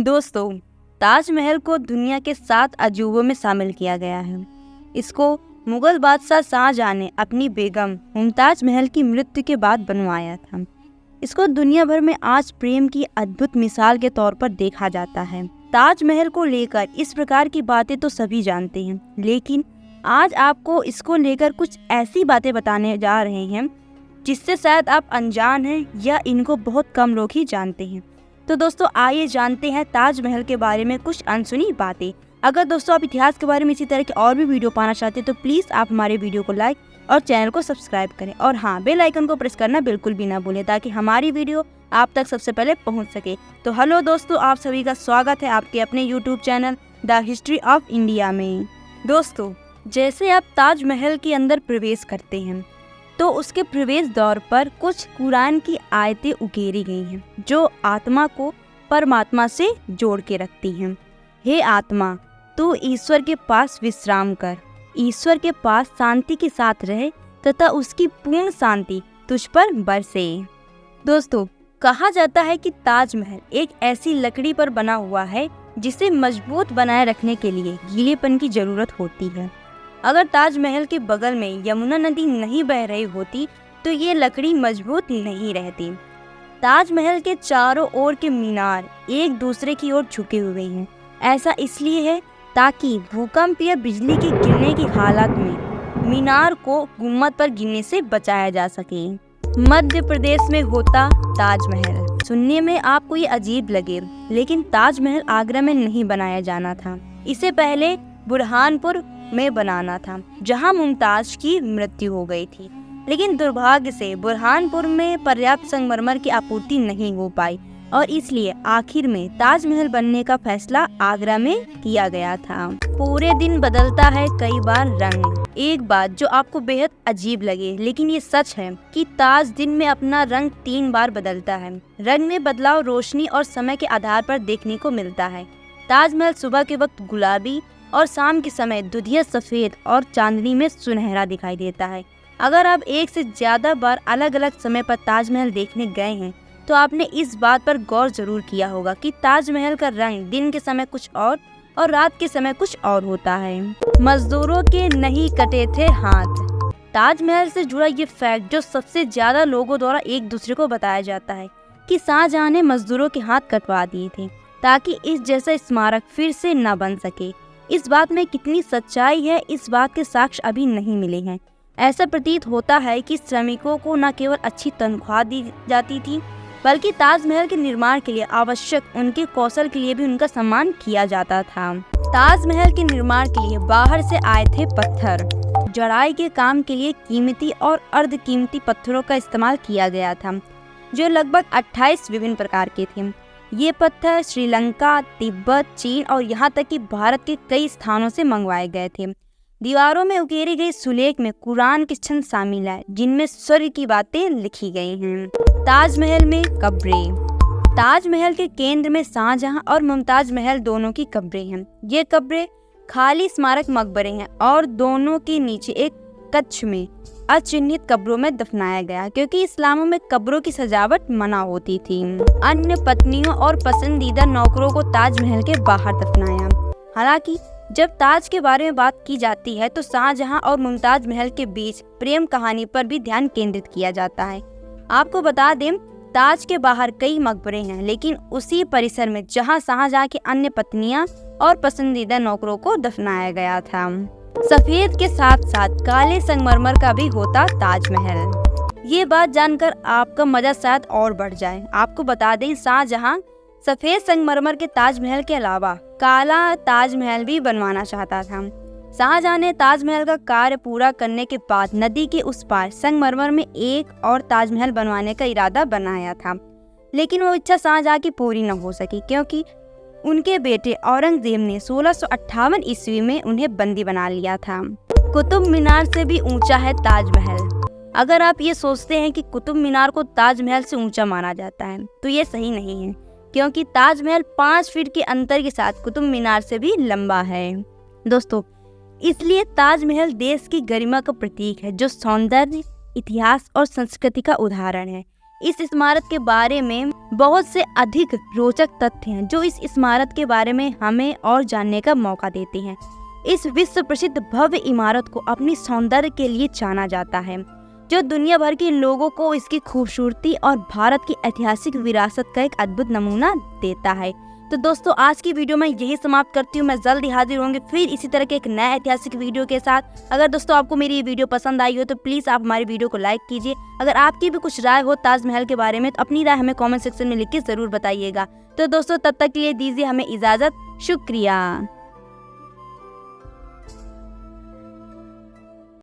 दोस्तों, ताजमहल को दुनिया के 7 अजूबों में शामिल किया गया है। इसको मुगल बादशाह शाहजहां ने अपनी बेगम मुमताज महल की मृत्यु के बाद बनवाया था। इसको दुनिया भर में आज प्रेम की अद्भुत मिसाल के तौर पर देखा जाता है। ताजमहल को लेकर इस प्रकार की बातें तो सभी जानते हैं, लेकिन आज आपको इसको लेकर कुछ ऐसी बातें बताने जा रहे हैं जिससे शायद आप अनजान हैं या इनको बहुत कम लोग ही जानते हैं। तो दोस्तों, आइए जानते हैं ताजमहल के बारे में कुछ अनसुनी बातें। अगर दोस्तों आप इतिहास के बारे में इसी तरह के और भी वीडियो पाना चाहते हैं तो प्लीज़ आप हमारे वीडियो को लाइक और चैनल को सब्सक्राइब करें, और हाँ, बेल आइकन को प्रेस करना बिल्कुल भी ना भूलें ताकि हमारी वीडियो आप तक सबसे पहले पहुंच सके। तो हेलो दोस्तों, आप सभी का स्वागत है आपके अपने YouTube channel the history of India में। दोस्तों, जैसे आप ताजमहल के अंदर प्रवेश करते हैं तो उसके प्रवेश द्वार पर कुछ कुरान की आयतें उकेरी गई हैं जो आत्मा को परमात्मा से जोड़ के रखती हैं। हे आत्मा, तू ईश्वर के पास विश्राम कर, ईश्वर के पास शांति के साथ रहे तथा उसकी पूर्ण शांति तुझ पर बरसे। दोस्तों, कहा जाता है कि ताजमहल एक ऐसी लकड़ी पर बना हुआ है जिसे मजबूत बनाए रखने के लिए गीलेपन की जरूरत होती है। अगर ताजमहल के बगल में यमुना नदी नहीं बह रही होती तो ये लकड़ी मजबूत नहीं रहती। ताजमहल के चारों ओर के मीनार एक दूसरे की ओर झुके हुए हैं। ऐसा इसलिए है ताकि भूकंप या बिजली के गिरने की हालत में मीनार को गुम्मद पर गिरने से बचाया जा सके। मध्य प्रदेश में होता ताजमहल। सुनने में आपको ये अजीब लगे, लेकिन ताजमहल आगरा में नहीं बनाया जाना था। इसे पहले बुरहानपुर में बनाना था, जहां मुमताज की मृत्यु हो गई थी। लेकिन दुर्भाग्य से बुरहानपुर में पर्याप्त संगमरमर की आपूर्ति नहीं हो पाई और इसलिए आखिर में ताजमहल बनने का फैसला आगरा में किया गया था। पूरे दिन बदलता है कई बार रंग। एक बात जो आपको बेहद अजीब लगे, लेकिन ये सच है कि ताज दिन में अपना रंग 3 बार बदलता है। रंग में बदलाव रोशनी और समय के आधार पर देखने को मिलता है। ताजमहल सुबह के वक्त गुलाबी और शाम के समय दुधिया सफेद और चांदनी में सुनहरा दिखाई देता है। अगर आप एक से ज्यादा बार अलग अलग समय पर ताजमहल देखने गए हैं तो आपने इस बात पर गौर जरूर किया होगा कि ताजमहल का रंग दिन के समय कुछ और रात के समय कुछ और होता है। मजदूरों के नहीं कटे थे हाथ। ताजमहल से जुड़ा ये फैक्ट जो सबसे ज्यादा लोगों द्वारा एक दूसरे को बताया जाता है कि शाहजहां ने मजदूरों के हाथ कटवा दिए थे ताकि इस जैसा स्मारक फिर से न बन सके। इस बात में कितनी सच्चाई है, इस बात के साक्ष्य अभी नहीं मिले हैं। ऐसा प्रतीत होता है कि श्रमिकों को न केवल अच्छी तनख्वाह दी जाती थी, बल्कि ताजमहल के निर्माण के लिए आवश्यक उनके कौशल के लिए भी उनका सम्मान किया जाता था। ताजमहल के निर्माण के लिए बाहर से आए थे पत्थर। जड़ाई के काम के लिए कीमती और अर्ध कीमती पत्थरों का इस्तेमाल किया गया था, जो लगभग 28 विभिन्न प्रकार के थे। ये पत्थर श्रीलंका, तिब्बत, चीन और यहाँ तक कि भारत के कई स्थानों से मंगवाए गए थे। दीवारों में उकेरी गई सुलेख में कुरान के छंद शामिल है, जिनमें स्वर्ग की बातें लिखी गई हैं। ताजमहल में कब्रें। ताजमहल के केंद्र में शाहजहां और मुमताज महल दोनों की कब्रें हैं। ये कब्रें खाली स्मारक मकबरे हैं और दोनों के नीचे एक कक्ष में अचिन्हित कब्रों में दफनाया गया, क्योंकि इस्लाम में कब्रों की सजावट मना होती थी। अन्य पत्नियों और पसंदीदा नौकरों को ताजमहल के बाहर दफनाया। हालांकि जब ताज के बारे में बात की जाती है तो शाहजहां और मुमताज महल के बीच प्रेम कहानी पर भी ध्यान केंद्रित किया जाता है। आपको बता दें, ताज के बाहर कई मकबरे हैं, लेकिन उसी परिसर में जहां शाहजहां की अन्य पत्नियां और पसंदीदा नौकरों को दफनाया गया था। सफेद के साथ साथ काले संगमरमर का भी होता ताजमहल। ये बात जानकर आपका मजा शायद और बढ़ जाए। आपको बता दें, शाहजहां सफेद संगमरमर के ताजमहल के अलावा काला ताजमहल भी बनवाना चाहता था। शाहजहां ने ताजमहल का कार्य पूरा करने के बाद नदी के उस पार संगमरमर में एक और ताजमहल बनवाने का इरादा बनाया था, लेकिन वो इच्छा शाहजहां की पूरी न हो सकी, क्योंकि उनके बेटे औरंगजेब ने 1658 ईस्वी में उन्हें बंदी बना लिया था। कुतुब मीनार से भी ऊंचा है ताजमहल। अगर आप ये सोचते हैं कि कुतुब मीनार को ताजमहल से ऊंचा माना जाता है तो ये सही नहीं है, क्योंकि ताजमहल 5 फीट के अंतर के साथ कुतुब मीनार से भी लंबा है। दोस्तों, इसलिए ताजमहल देश की गरिमा का प्रतीक है, जो सौंदर्य, इतिहास और संस्कृति का उदाहरण है। इस इमारत के बारे में बहुत से अधिक रोचक तथ्य हैं जो इस इमारत के बारे में हमें और जानने का मौका देते हैं। इस विश्व प्रसिद्ध भव्य इमारत को अपनी सौंदर्य के लिए जाना जाता है, जो दुनिया भर के लोगों को इसकी खूबसूरती और भारत की ऐतिहासिक विरासत का एक अद्भुत नमूना देता है। तो दोस्तों, आज की वीडियो मैं यही समाप्त करती हूँ। मैं जल्द हाजिर होंगे फिर इसी तरह के एक नए ऐतिहासिक वीडियो के साथ। अगर दोस्तों आपको मेरी ये वीडियो पसंद आई हो तो प्लीज़ आप हमारी वीडियो को लाइक कीजिए। अगर आपकी भी कुछ राय हो ताजमहल के बारे में तो अपनी राय हमें कमेंट सेक्शन में लिख के ज़रूर बताइएगा। तो दोस्तों, तब तक के लिए दीजिए हमें इजाज़त। शुक्रिया।